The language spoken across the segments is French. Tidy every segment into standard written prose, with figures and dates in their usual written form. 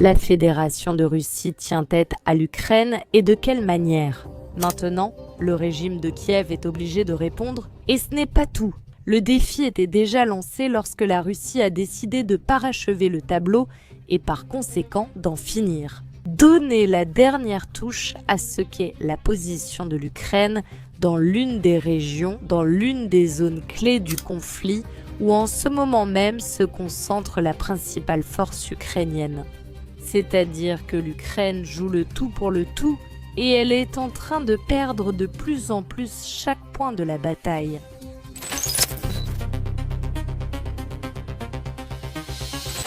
La Fédération de Russie tient tête à l'Ukraine et de quelle manière? Maintenant, le régime de Kiev est obligé de répondre et ce n'est pas tout. Le défi était déjà lancé lorsque la Russie a décidé de parachever le tableau et par conséquent d'en finir. Donner la dernière touche à ce qu'est la position de l'Ukraine dans l'une des régions, dans l'une des zones clés du conflit où en ce moment même se concentre la principale force ukrainienne. C'est-à-dire que l'Ukraine joue le tout pour le tout et elle est en train de perdre de plus en plus chaque point de la bataille.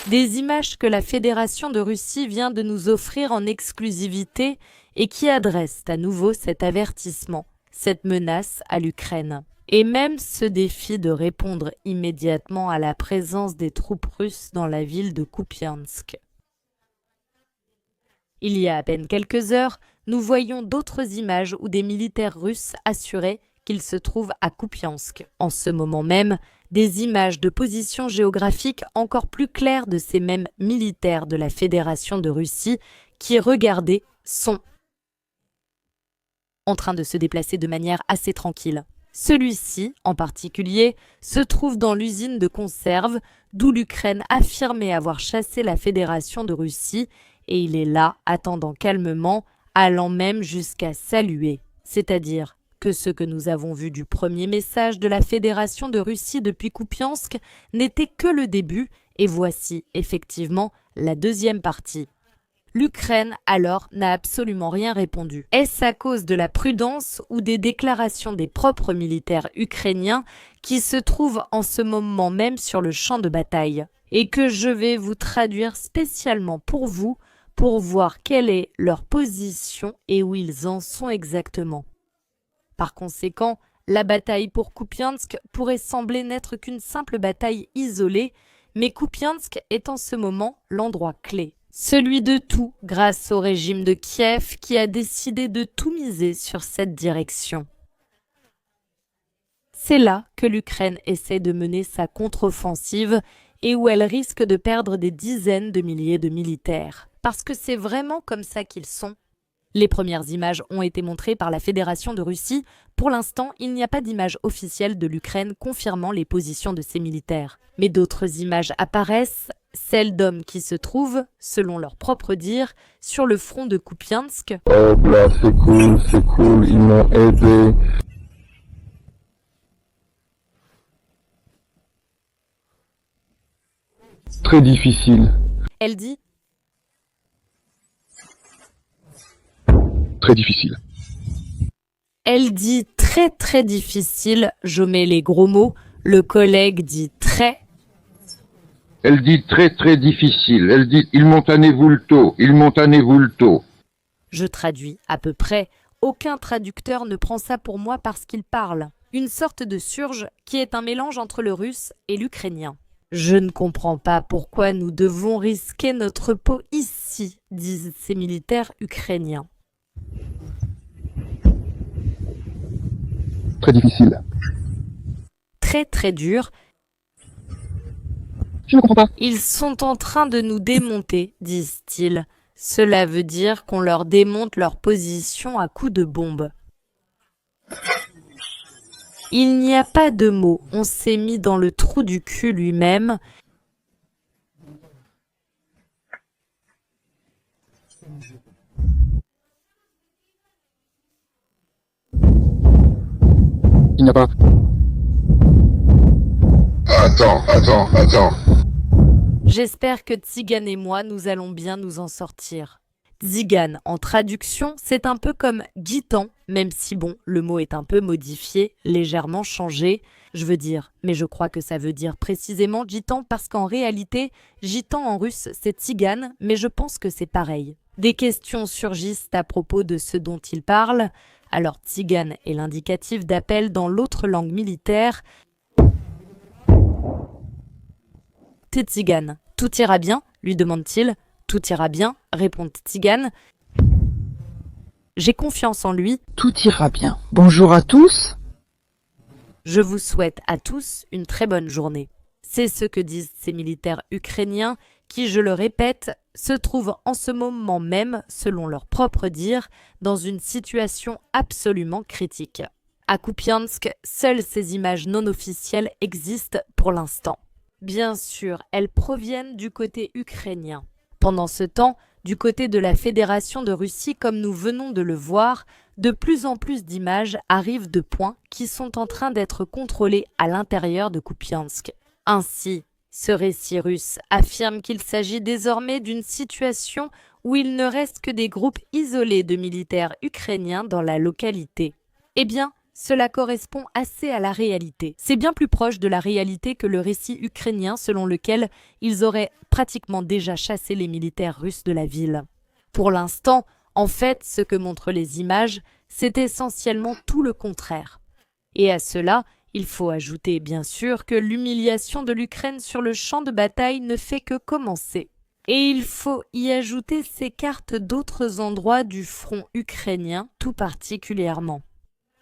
Des images que la Fédération de Russie vient de nous offrir en exclusivité et qui adressent à nouveau cet avertissement, cette menace à l'Ukraine. Et même ce défi de répondre immédiatement à la présence des troupes russes dans la ville de Kupiansk. Il y a à peine quelques heures, nous voyions d'autres images où des militaires russes assuraient qu'ils se trouvent à Kupiansk. En ce moment même, des images de position géographique encore plus claires de ces mêmes militaires de la Fédération de Russie qui, regardez, sont en train de se déplacer de manière assez tranquille. Celui-ci, en particulier, se trouve dans l'usine de conserve d'où l'Ukraine affirmait avoir chassé la Fédération de Russie et il est là, attendant calmement, allant même jusqu'à saluer. C'est-à-dire que ce que nous avons vu du premier message de la Fédération de Russie depuis Kupiansk n'était que le début et voici effectivement la deuxième partie. L'Ukraine, alors, n'a absolument rien répondu. Est-ce à cause de la prudence ou des déclarations des propres militaires ukrainiens qui se trouvent en ce moment même sur le champ de bataille et que je vais vous traduire spécialement pour vous pour voir quelle est leur position et où ils en sont exactement. Par conséquent, la bataille pour Kupiansk pourrait sembler n'être qu'une simple bataille isolée, mais Kupiansk est en ce moment l'endroit clé. Celui de tout grâce au régime de Kiev qui a décidé de tout miser sur cette direction. C'est là que l'Ukraine essaie de mener sa contre-offensive et où elle risque de perdre des dizaines de milliers de militaires. Parce que c'est vraiment comme ça qu'ils sont. Les premières images ont été montrées par la Fédération de Russie. Pour l'instant, il n'y a pas d'image officielle de l'Ukraine confirmant les positions de ses militaires. Mais d'autres images apparaissent, celles d'hommes qui se trouvent, selon leur propre dire, sur le front de Kupiansk. Oh là, c'est cool, ils m'ont aidé. Très difficile. Elle dit Très difficile. Elle dit très difficile, je mets les gros mots, le collègue dit très. Elle dit très difficile. Elle dit ils m'ont tanné vulto. Je traduis à peu près, aucun traducteur ne prend ça pour moi parce qu'il parle. Une sorte de surge qui est un mélange entre le russe et l'ukrainien. Je ne comprends pas pourquoi nous devons risquer notre peau ici, disent ces militaires ukrainiens. Très difficile. Très dur. Je ne comprends pas. Ils sont en train de nous démonter, disent-ils. Cela veut dire qu'on leur démonte leur position à coups de bombe. Il n'y a pas de mots, on s'est mis dans le trou du cul lui-même. Il n'y a pas. Attends. J'espère que Tsigan et moi, nous allons bien nous en sortir. Tsigan, en traduction, c'est un peu comme gitan, même si bon, le mot est un peu modifié, légèrement changé. Je veux dire, mais je crois que ça veut dire précisément gitan parce qu'en réalité, gitan en russe, c'est Tsigan, mais je pense que c'est pareil. Des questions surgissent à propos de ce dont il parle. Alors Tsigan est l'indicatif d'appel dans l'autre langue militaire. T'es Tsigan, tout ira bien, lui demande-t-il. Tout ira bien, répond Tsigan. J'ai confiance en lui. Tout ira bien. Bonjour à tous. Je vous souhaite à tous une très bonne journée. C'est ce que disent ces militaires ukrainiens qui, je le répète, se trouvent en ce moment même, selon leur propre dire, dans une situation absolument critique. À Kupiansk, seules ces images non officielles existent pour l'instant. Bien sûr, elles proviennent du côté ukrainien. Pendant ce temps, du côté de la Fédération de Russie, comme nous venons de le voir, de plus en plus d'images arrivent de points qui sont en train d'être contrôlés à l'intérieur de Kupiansk. Ainsi, ce récit russe affirme qu'il s'agit désormais d'une situation où il ne reste que des groupes isolés de militaires ukrainiens dans la localité. Eh bien, cela correspond assez à la réalité. C'est bien plus proche de la réalité que le récit ukrainien selon lequel ils auraient pratiquement déjà chassé les militaires russes de la ville. Pour l'instant, en fait, ce que montrent les images, c'est essentiellement tout le contraire. Et à cela, il faut ajouter bien sûr que l'humiliation de l'Ukraine sur le champ de bataille ne fait que commencer. Et il faut y ajouter ces cartes d'autres endroits du front ukrainien tout particulièrement.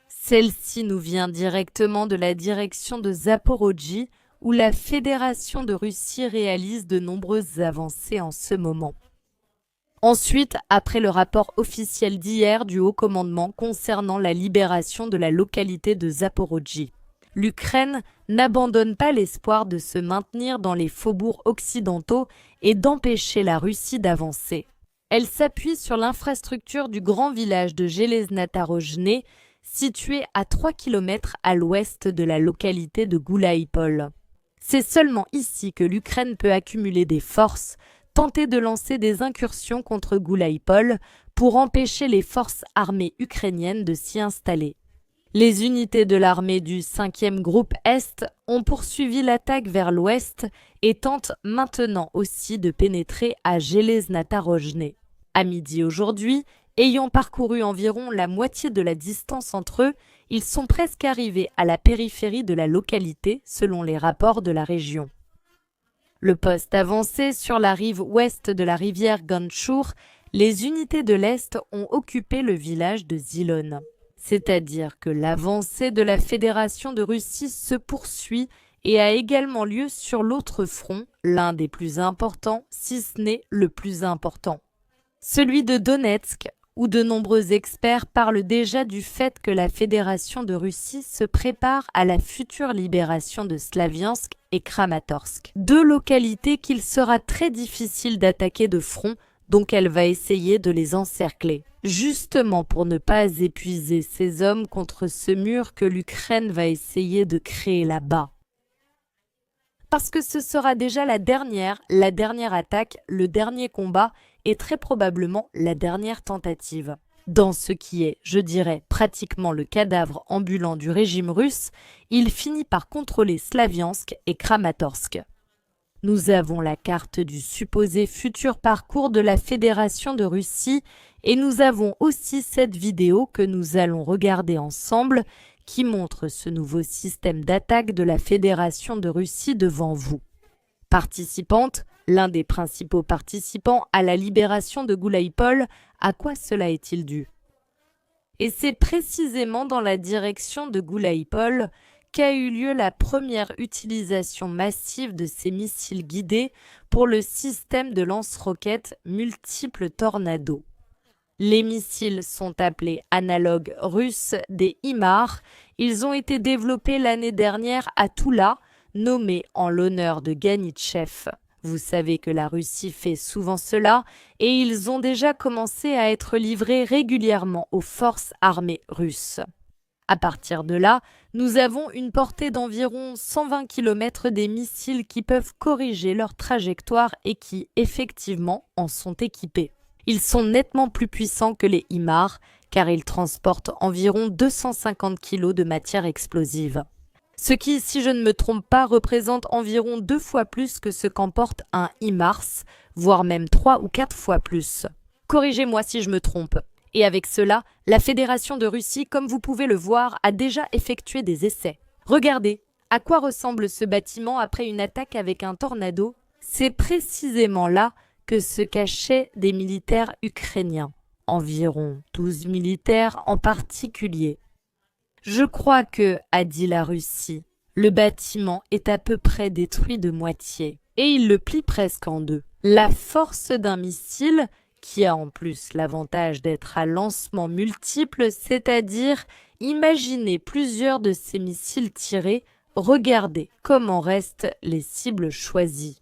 Celle-ci nous vient directement de la direction de Zaporojhye, où la Fédération de Russie réalise de nombreuses avancées en ce moment. Ensuite, après le rapport officiel d'hier du Haut Commandement concernant la libération de la localité de Zaporojhye, l'Ukraine n'abandonne pas l'espoir de se maintenir dans les faubourgs occidentaux et d'empêcher la Russie d'avancer. Elle s'appuie sur l'infrastructure du grand village de Zheleznata-Rojne, situé à 3 km à l'ouest de la localité de Goulaïpol. C'est seulement ici que l'Ukraine peut accumuler des forces, tenter de lancer des incursions contre Goulaïpol pour empêcher les forces armées ukrainiennes de s'y installer. Les unités de l'armée du 5e groupe Est ont poursuivi l'attaque vers l'ouest et tentent maintenant aussi de pénétrer à Zheleznata-Rojne. À midi aujourd'hui, ayant parcouru environ la moitié de la distance entre eux, ils sont presque arrivés à la périphérie de la localité selon les rapports de la région. Le poste avancé sur la rive ouest de la rivière Ganchour, les unités de l'Est ont occupé le village de Zilon. C'est-à-dire que l'avancée de la Fédération de Russie se poursuit et a également lieu sur l'autre front, l'un des plus importants, si ce n'est le plus important. Celui de Donetsk, où de nombreux experts parlent déjà du fait que la Fédération de Russie se prépare à la future libération de Slaviansk et Kramatorsk. Deux localités qu'il sera très difficile d'attaquer de front, donc elle va essayer de les encercler. Justement pour ne pas épuiser ses hommes contre ce mur que l'Ukraine va essayer de créer là-bas. Parce que ce sera déjà la dernière attaque, le dernier combat et très probablement la dernière tentative. Dans ce qui est, je dirais, pratiquement le cadavre ambulant du régime russe, il finit par contrôler Slaviansk et Kramatorsk. Nous avons la carte du supposé futur parcours de la Fédération de Russie et nous avons aussi cette vidéo que nous allons regarder ensemble qui montre ce nouveau système d'attaque de la Fédération de Russie devant vous. Participante, l'un des principaux participants à la libération de Goulaïpol, à quoi cela est-il dû? Et c'est précisément dans la direction de Goulaïpol qu'a eu lieu la première utilisation massive de ces missiles guidés pour le système de lance-roquettes multiples Tornado. Les missiles sont appelés analogues russes des HIMARS. Ils ont été développés l'année dernière à Toula, nommés en l'honneur de Ganitchev. Vous savez que la Russie fait souvent cela et ils ont déjà commencé à être livrés régulièrement aux forces armées russes. À partir de là, nous avons une portée d'environ 120 km des missiles qui peuvent corriger leur trajectoire et qui, effectivement, en sont équipés. Ils sont nettement plus puissants que les HIMARS car ils transportent environ 250 kg de matière explosive. Ce qui, si je ne me trompe pas, représente environ 2 fois plus que ce qu'emporte un HIMARS, voire même 3 ou 4 fois plus. Corrigez-moi si je me trompe. Et avec cela, la Fédération de Russie, comme vous pouvez le voir, a déjà effectué des essais. Regardez, à quoi ressemble ce bâtiment après une attaque avec un tornado? C'est précisément là que se cachaient des militaires ukrainiens. Environ 12 militaires en particulier. Je crois que, a dit la Russie, le bâtiment est à peu près détruit de moitié, et il le plie presque en deux. La force d'un missile, qui a en plus l'avantage d'être à lancement multiple, c'est-à-dire imaginez plusieurs de ces missiles tirés, regardez comment restent les cibles choisies.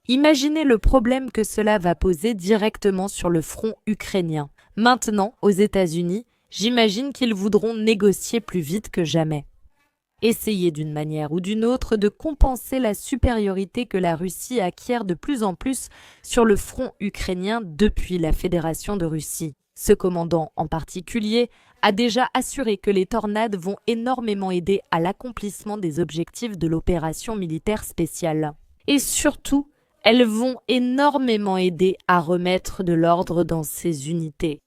Imaginez le problème que cela va poser directement sur le front ukrainien. Maintenant, aux États-Unis, j'imagine qu'ils voudront négocier plus vite que jamais. Essayer d'une manière ou d'une autre de compenser la supériorité que la Russie acquiert de plus en plus sur le front ukrainien depuis la Fédération de Russie. Ce commandant en particulier a déjà assuré que les tornades vont énormément aider à l'accomplissement des objectifs de l'opération militaire spéciale. Et surtout, elles vont énormément aider à remettre de l'ordre dans ces unités.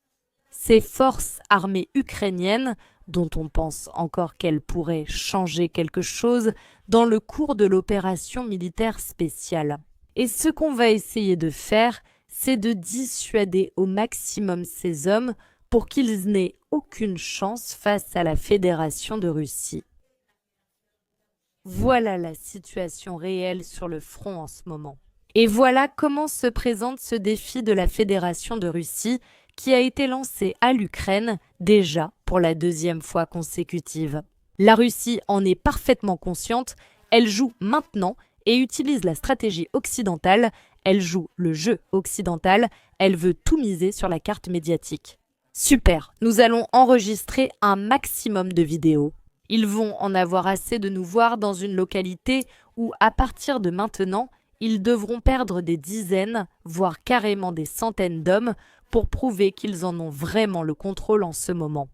Ces forces armées ukrainiennes, dont on pense encore qu'elles pourraient changer quelque chose dans le cours de l'opération militaire spéciale. Et ce qu'on va essayer de faire, c'est de dissuader au maximum ces hommes pour qu'ils n'aient aucune chance face à la Fédération de Russie. Voilà la situation réelle sur le front en ce moment. Et voilà comment se présente ce défi de la Fédération de Russie qui a été lancé à l'Ukraine déjà pour la deuxième fois consécutive. La Russie en est parfaitement consciente, elle joue maintenant et utilise la stratégie occidentale, elle joue le jeu occidental, elle veut tout miser sur la carte médiatique. Super, nous allons enregistrer un maximum de vidéos. Ils vont en avoir assez de nous voir dans une localité où, à partir de maintenant, ils devront perdre des dizaines, voire carrément des centaines d'hommes pour prouver qu'ils en ont vraiment le contrôle en ce moment.